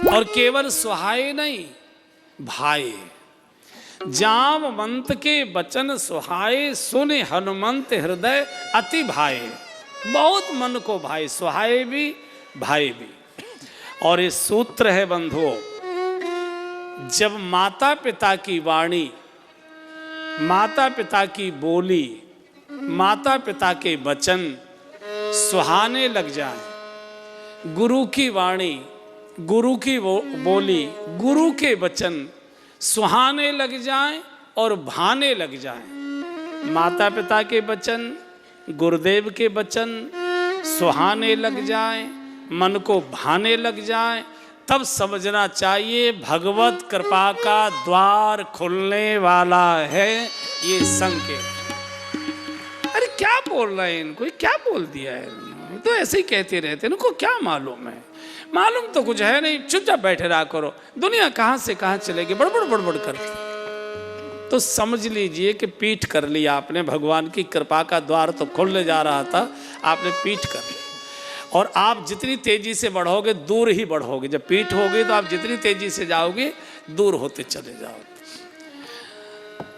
और केवल सुहाए नहीं भाए। जामवंत के वचन सुहाए, सुने हनुमंत हृदय अति भाए। बहुत मन को भाए, सुहाए भी भाए भी। और ये सूत्र है बंधुओं, जब माता पिता की वाणी, माता पिता की बोली, माता पिता के वचन सुहाने लग जाए, गुरु की वाणी, गुरु की बोली, गुरु के वचन सुहाने लग जाएं और भाने लग जाएं, माता पिता के वचन, गुरुदेव के वचन सुहाने लग जाएं, मन को भाने लग जाएं, तब समझना चाहिए भगवत कृपा का द्वार खुलने वाला है। ये संकेत। अरे क्या बोल रहे हैं इनको, क्या बोल दिया है, तो ऐसे ही कहते रहते हैं, इनको क्या मालूम है, मालूम तो कुछ है नहीं, चुपचाप बैठे रहा करो, दुनिया कहाँ से कहाँ चलेगी बड़बड़ बड़बड़ करती। तो समझ लीजिए कि पीठ कर लिया आपने, भगवान की कृपा का द्वार तो खुलने जा रहा था, आपने पीठ कर लिया। और आप जितनी तेजी से बढ़ोगे दूर ही बढ़ोगे, जब पीठ होगी तो आप जितनी तेजी से जाओगे दूर होते चले जाओगे।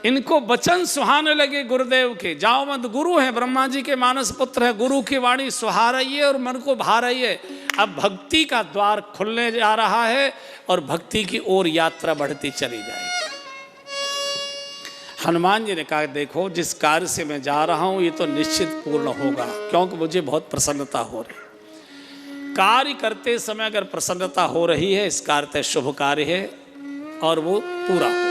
इनको वचन सुहाने लगे गुरुदेव के, जाओ मत, गुरु हैं, ब्रह्मा जी के मानस पुत्र है, गुरु की वाणी सुहा रही है और मन को भा रही है। अब भक्ति का द्वार खुलने जा रहा है और भक्ति की ओर यात्रा बढ़ती चली जाएगी। हनुमान जी ने कहा, देखो जिस कार्य से मैं जा रहा हूं ये तो निश्चित पूर्ण होगा, क्योंकि मुझे बहुत प्रसन्नता हो रही। कार्य करते समय अगर प्रसन्नता हो रही है, इसका अर्थ है शुभ कार्य है और वो पूरा हो।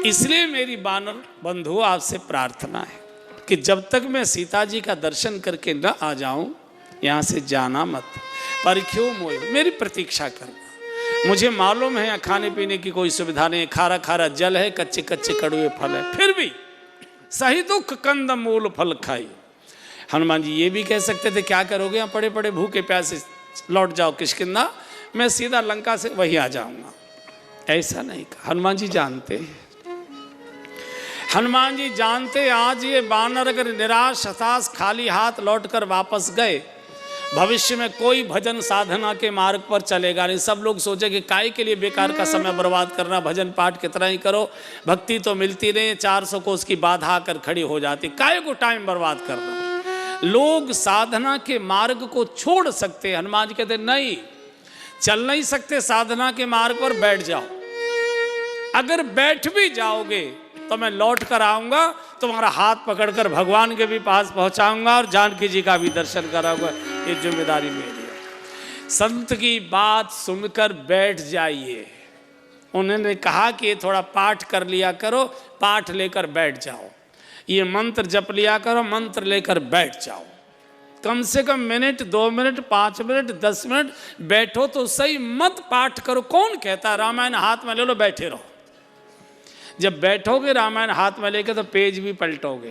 इसलिए मेरी वानर बंधु आपसे प्रार्थना है कि जब तक मैं सीता जी का दर्शन करके न आ जाऊं, यहाँ से जाना मत, पर क्यों मोह, मेरी प्रतीक्षा करना। मुझे मालूम है यहाँ खाने पीने की कोई सुविधा नहीं, खारा खारा जल है, कच्चे कच्चे कड़वे फल है, फिर भी सही दुख कंद मूल फल खाई। हनुमान जी ये भी कह सकते थे, क्या करोगे यहाँ पड़े पड़े भूखे प्यासे, लौट जाओ किष्किंधा, मैं सीधा लंका से वही आ जाऊंगा। ऐसा नहीं कहा। हनुमान जी जानते हैं, हनुमान जी जानते आज ये वानर अगर निराश हताश खाली हाथ लौटकर वापस गए, भविष्य में कोई भजन साधना के मार्ग पर चलेगा नहीं। सब लोग सोचे कि काय के लिए बेकार का समय बर्बाद करना, भजन पाठ कितना ही करो, भक्ति तो मिलती नहीं, 400 को उसकी बाधा आकर खड़ी हो जाती, काय को टाइम बर्बाद करना। लोग साधना के मार्ग को छोड़ सकते, हनुमान जी कहते नहीं, चल नहीं सकते साधना के मार्ग पर, बैठ जाओ। अगर बैठ भी जाओगे तो मैं लौट कर आऊंगा, तुम्हारा हाथ पकड़कर भगवान के भी पास पहुंचाऊंगा और जानकी जी का भी दर्शन कराऊंगा, ये जिम्मेदारी मेरी है। संत की बात सुनकर बैठ जाइए। उन्होंने कहा कि ये थोड़ा पाठ कर लिया करो, पाठ लेकर बैठ जाओ, ये मंत्र जप लिया करो, मंत्र लेकर बैठ जाओ। कम से कम मिनट, 2 मिनट, 5 मिनट, 10 मिनट बैठो तो सही, मत पाठ करो। कौन कहता है रामायण हाथ में ले लो बैठे रहो? जब बैठोगे रामायण हाथ में लेके तो पेज भी पलटोगे,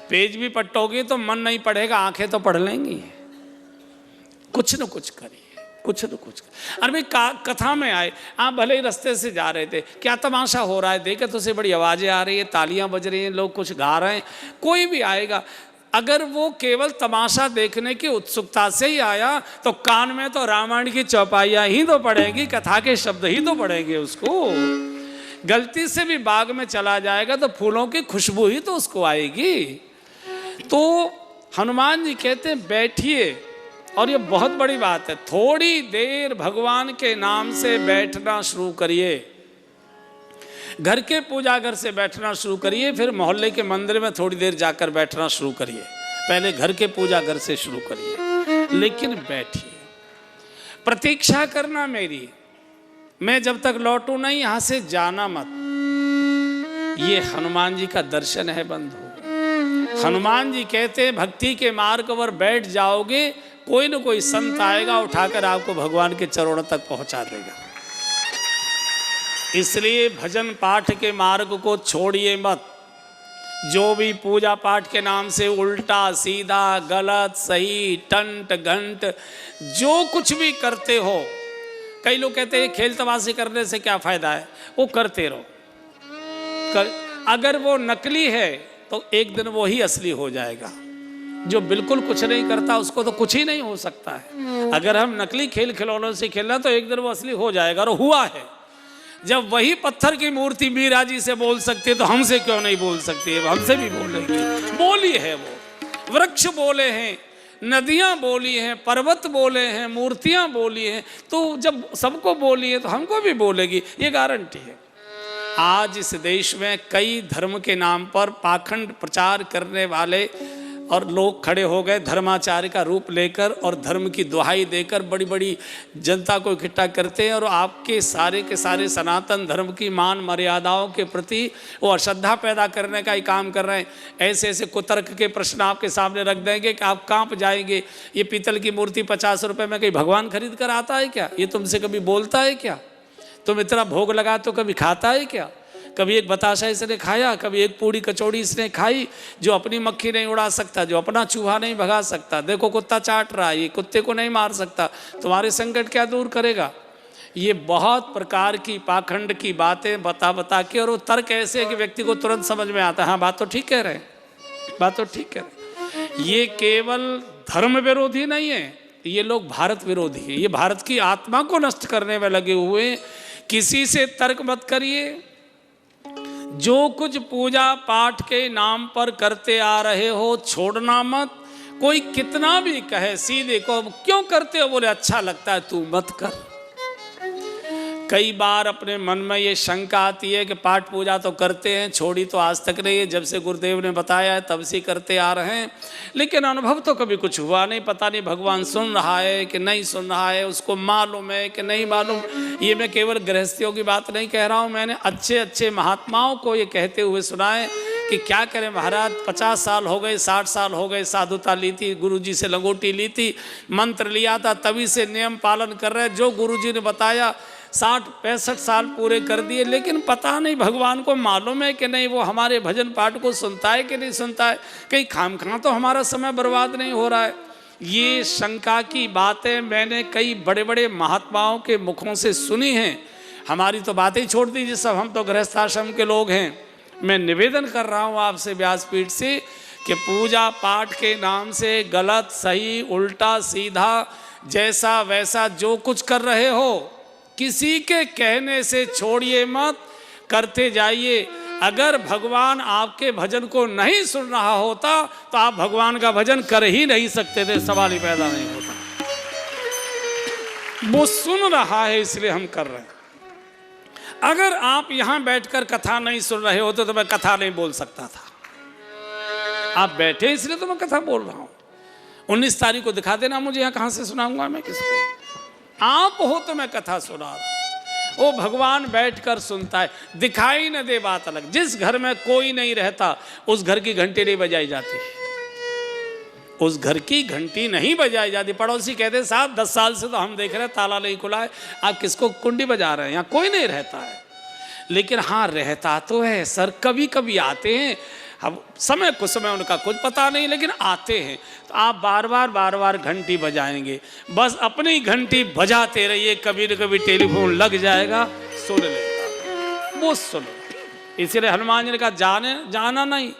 पेज भी पलटोगे तो मन नहीं पढ़ेगा, आंखें तो पढ़ लेंगी। कुछ न कुछ करिए, कुछ न कुछ। अरे भाई कथा में आए, आप भले ही रास्ते से जा रहे थे, क्या तमाशा हो रहा है, देखे तो से बड़ी आवाज़ें आ रही है, तालियां बज रही हैं, लोग कुछ गा रहे हैं, कोई भी आएगा, अगर वो केवल तमाशा देखने की उत्सुकता से ही आया तो कान में तो रामायण की चौपाइयाँ ही तो पड़ेगी, कथा के शब्द ही तो पड़ेंगे उसको। गलती से भी बाग में चला जाएगा तो फूलों की खुशबू ही तो उसको आएगी। तो हनुमान जी कहते हैं बैठिए, और ये बहुत बड़ी बात है, थोड़ी देर भगवान के नाम से बैठना शुरू करिए। घर के पूजा घर से बैठना शुरू करिए, फिर मोहल्ले के मंदिर में थोड़ी देर जाकर बैठना शुरू करिए। पहले घर के पूजा घर से शुरू करिए, लेकिन बैठिए, प्रतीक्षा करना मेरी, मैं जब तक लौटूं नहीं यहाँ से जाना मत। ये हनुमान जी का दर्शन है बंधु। हनुमान जी कहते हैं भक्ति के मार्ग पर बैठ जाओगे, कोई न कोई संत आएगा, उठाकर आपको भगवान के चरणों तक पहुंचा देगा। इसलिए भजन पाठ के मार्ग को छोड़िए मत। जो भी पूजा पाठ के नाम से उल्टा सीधा गलत सही टंट घंट जो कुछ भी करते हो, कई लोग कहते हैं खेल तमाशे करने से क्या फायदा है, वो करते रहो। अगर वो नकली है तो एक दिन वो ही असली हो जाएगा। जो बिल्कुल कुछ नहीं करता उसको तो कुछ ही नहीं हो सकता है। अगर हम नकली खेल खिलौनों से खेलना तो एक दिन वो असली हो जाएगा, और हुआ है। जब वही पत्थर की मूर्ति मीरा जी से बोल सकती है तो हमसे क्यों नहीं बोल सकती है? हमसे भी बोलेगी। बोली है वो, वृक्ष बोले हैं, नदियां बोली हैं, पर्वत बोले हैं, मूर्तियां बोली हैं। तो जब सबको बोली है तो हमको भी बोलेगी, ये गारंटी है। आज इस देश में कई धर्म के नाम पर पाखंड प्रचार करने वाले और लोग खड़े हो गए, धर्माचार्य का रूप लेकर और धर्म की दुहाई देकर बड़ी बड़ी जनता को इकट्ठा करते हैं, और आपके सारे के सारे सनातन धर्म की मान मर्यादाओं के प्रति वो अश्रद्धा पैदा करने का ही काम कर रहे हैं। ऐसे ऐसे कुतर्क के प्रश्न आपके सामने रख देंगे कि आप कांप जाएंगे। ये पीतल की मूर्ति 50 रुपये में कहीं भगवान खरीद कर आता है क्या? ये तुमसे कभी बोलता है क्या? तुम इतना भोग लगा तो कभी खाता है क्या? कभी एक बताशा इसने खाया, कभी एक पूड़ी कचौड़ी इसने खाई? जो अपनी मक्खी नहीं उड़ा सकता, जो अपना चूहा नहीं भगा सकता, देखो कुत्ता चाट रहा है, ये कुत्ते को नहीं मार सकता, तुम्हारे संकट क्या दूर करेगा? ये बहुत प्रकार की पाखंड की बातें बता बता के, और वो तर्क ऐसे है कि व्यक्ति को तुरंत समझ में आता है, हाँ बात तो ठीक कह रहे हैं, बात तो ठीक कह रहे हैं। ये केवल धर्म विरोधी नहीं है, ये लोग भारत विरोधी है। ये भारत की आत्मा को नष्ट करने में लगे हुए। किसी से तर्क मत करिए। जो कुछ पूजा पाठ के नाम पर करते आ रहे हो छोड़ना मत। कोई कितना भी कहे सीधे को क्यों करते हो, बोले अच्छा लगता है तू मत कर। कई बार अपने मन में ये शंका आती है कि पाठ पूजा तो करते हैं, छोड़ी तो आज तक नहीं है, जब से गुरुदेव ने बताया है तब से करते आ रहे हैं, लेकिन अनुभव तो कभी कुछ हुआ नहीं। पता नहीं भगवान सुन रहा है कि नहीं सुन रहा है, उसको मालूम है कि नहीं मालूम। ये मैं केवल गृहस्थियों की बात नहीं कह रहा हूँ, मैंने अच्छे अच्छे महात्माओं को ये कहते हुए सुना है कि क्या करें महाराज, 50 साल हो गए, 60 साल हो गए, साधुता ली थी, गुरुजी से लंगोटी ली थी, मंत्र लिया था, तभी से नियम पालन कर रहे हैं, जो गुरुजी ने बताया 60-65 साल पूरे कर दिए, लेकिन पता नहीं भगवान को मालूम है कि नहीं, वो हमारे भजन पाठ को सुनता है कि नहीं सुनता है, कहीं खामखा तो हमारा समय बर्बाद नहीं हो रहा है। ये शंका की बातें मैंने कई बड़े बड़े महात्माओं के मुखों से सुनी हैं। हमारी तो बातें ही छोड़ दीजिए, सब हम तो गृहस्थाश्रम के लोग हैं। मैं निवेदन कर रहा हूँ आपसे व्यासपीठ से कि पूजा पाठ के नाम से गलत सही उल्टा सीधा जैसा वैसा जो कुछ कर रहे हो, किसी के कहने से छोड़िए मत, करते जाइए। अगर भगवान आपके भजन को नहीं सुन रहा होता तो आप भगवान का भजन कर ही नहीं सकते थे, सवाल ही पैदा नहीं होता। वो सुन रहा है इसलिए हम कर रहे हैं। अगर आप यहां बैठकर कथा नहीं सुन रहे होते तो मैं कथा नहीं बोल सकता था। आप बैठे इसलिए तो मैं कथा बोल रहा हूं। 19 तारीख को दिखा देना मुझे, यहां कहां से सुनाऊंगा मैं किसको? आप हो तो मैं कथा सुना रहा हूं। वो भगवान बैठकर सुनता है, दिखाई न दे बात अलग। जिस घर में कोई नहीं रहता उस घर की घंटी नहीं बजाई जाती, उस घर की घंटी नहीं बजाई जाती। पड़ोसी कहते साहब 10 साल से तो हम देख रहे हैं ताला नहीं खुला है, आप किसको कुंडी बजा रहे हैं? यहाँ कोई नहीं रहता है, लेकिन हाँ रहता तो है सर। कभी कभी आते हैं, अब समय कुछ समय उनका कुछ पता नहीं, लेकिन आते हैं। तो आप बार बार घंटी बजाएंगे, बस अपनी घंटी बजाते रहिए, कभी न कभी टेलीफोन लग जाएगा, सुन लेगा वो, सुन। इसलिए हनुमान जी ने कहा जाना नहीं,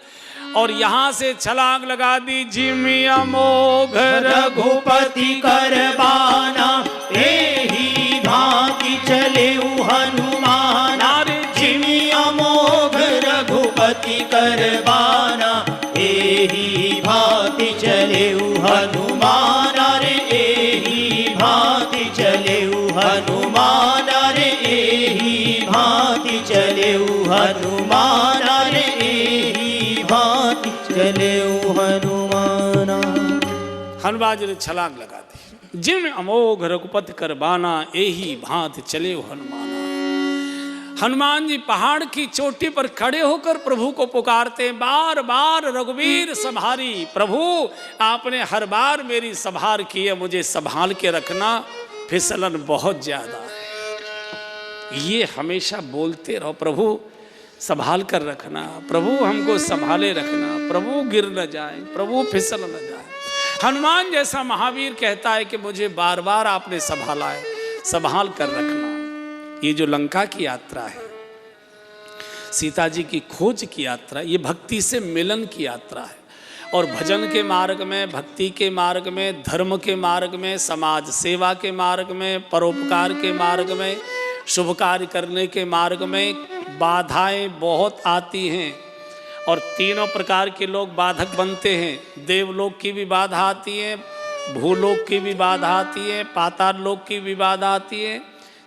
और यहाँ से छलांग लगा दी। जिमि अमोघ रघुपति करबाना, एहि भांति चले हनुमान। जिमि अमोघ रघुपति करबाना, एहि भांति चले हनुमान। रे एहि भांति चले हनुमान, रे एहि भांति चले हनुमान। रे एहि भांति चले हनुमान। हनुमान जी ने छलांग लगा दी। जिम अमोघ रघुपति करबाना, एही भांति चले हनुमाना। हनुमान जी पहाड़ की चोटी पर खड़े होकर प्रभु को पुकारते, बार बार रघुवीर संभारी। प्रभु आपने हर बार मेरी संभार की है, मुझे संभाल के रखना, फिसलन बहुत ज्यादा है। ये हमेशा बोलते रहो, प्रभु संभाल कर रखना, प्रभु हमको संभाले रखना, प्रभु गिर न जाए, प्रभु फिसल न जाए। हनुमान जैसा महावीर कहता है कि मुझे बार बार आपने संभाला है, संभाल कर रखना। ये जो लंका की यात्रा है, सीता जी की खोज की यात्रा, ये भक्ति से मिलन की यात्रा है। और भजन के मार्ग में, भक्ति के मार्ग में, धर्म के मार्ग में, समाज सेवा के मार्ग में, परोपकार के मार्ग में, शुभ कार्य करने के मार्ग में बाधाएं बहुत आती हैं और तीनों प्रकार के लोग बाधक बनते हैं। देवलोक की भी बाधा आती है, भूलोक की भी बाधा आती है, पाताल लोक की भी बाधा आती है।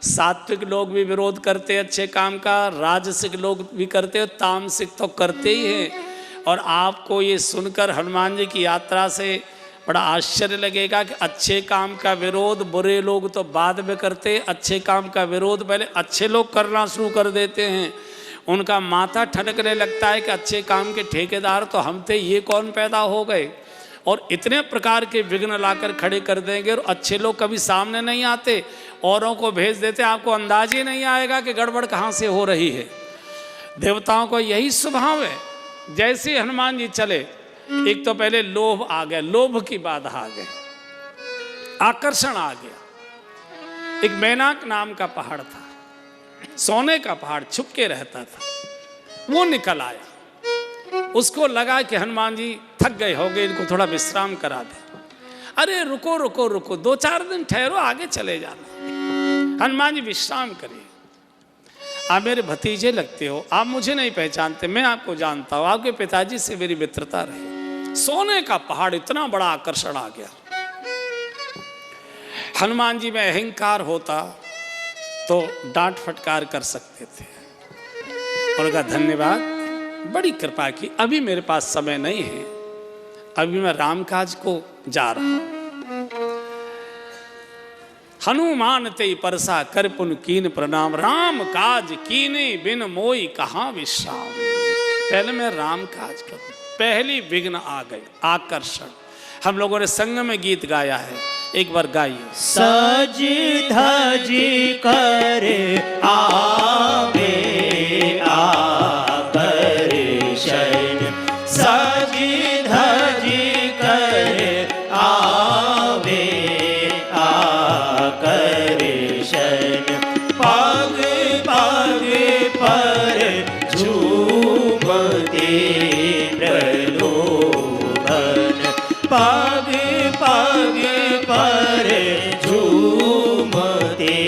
सात्विक लोग भी विरोध करते हैं अच्छे काम का, राजसिक लोग भी करते हैं, तामसिक तो करते ही हैं। और आपको ये सुनकर हनुमान जी की यात्रा से बड़ा आश्चर्य लगेगा कि अच्छे काम का विरोध बुरे लोग तो बाद में करते, अच्छे काम का विरोध पहले अच्छे लोग करना शुरू कर देते हैं। उनका माथा ठनकने लगता है कि अच्छे काम के ठेकेदार तो हम थे, ये कौन पैदा हो गए, और इतने प्रकार के विघ्न लाकर खड़े कर देंगे। और अच्छे लोग कभी सामने नहीं आते, औरों को भेज देते, आपको अंदाज ही नहीं आएगा कि गड़बड़ कहाँ से हो रही है। देवताओं को यही स्वभाव है। जैसे हनुमान जी चले, एक तो पहले लोभ आ गया, लोभ की बाधा आ गई, आकर्षण आ गया। एक मैनाक नाम का पहाड़ था, सोने का पहाड़, छुपके रहता था, वो निकल आया। उसको लगा कि हनुमान जी थक गए होंगे, इनको थोड़ा विश्राम करा दे। अरे रुको रुको रुको, 2-4 दिन ठहरो, आगे चले जाना। हनुमान जी विश्राम करिए, आप मेरे भतीजे लगते हो, आप मुझे नहीं पहचानते, मैं आपको जानता हूँ, आपके पिताजी से मेरी मित्रता रही। सोने का पहाड़, इतना बड़ा आकर्षण आ गया। हनुमान जी में अहंकार होता तो डांट फटकार कर सकते थे, और कहा धन्यवाद, बड़ी कृपा की, अभी मेरे पास समय नहीं है, अभी मैं रामकाज को जा रहा हूं। हनुमान ते परसा कर पुन कीन प्रणाम, राम काज कीने बिन मोई कहाँ विश्राम। पहले मैं राम काज करूं, पहली विघ्न आ गई, आकर्षण। हम लोगों ने संग में गीत गाया है, एक बार गाइए। सज धज कर आ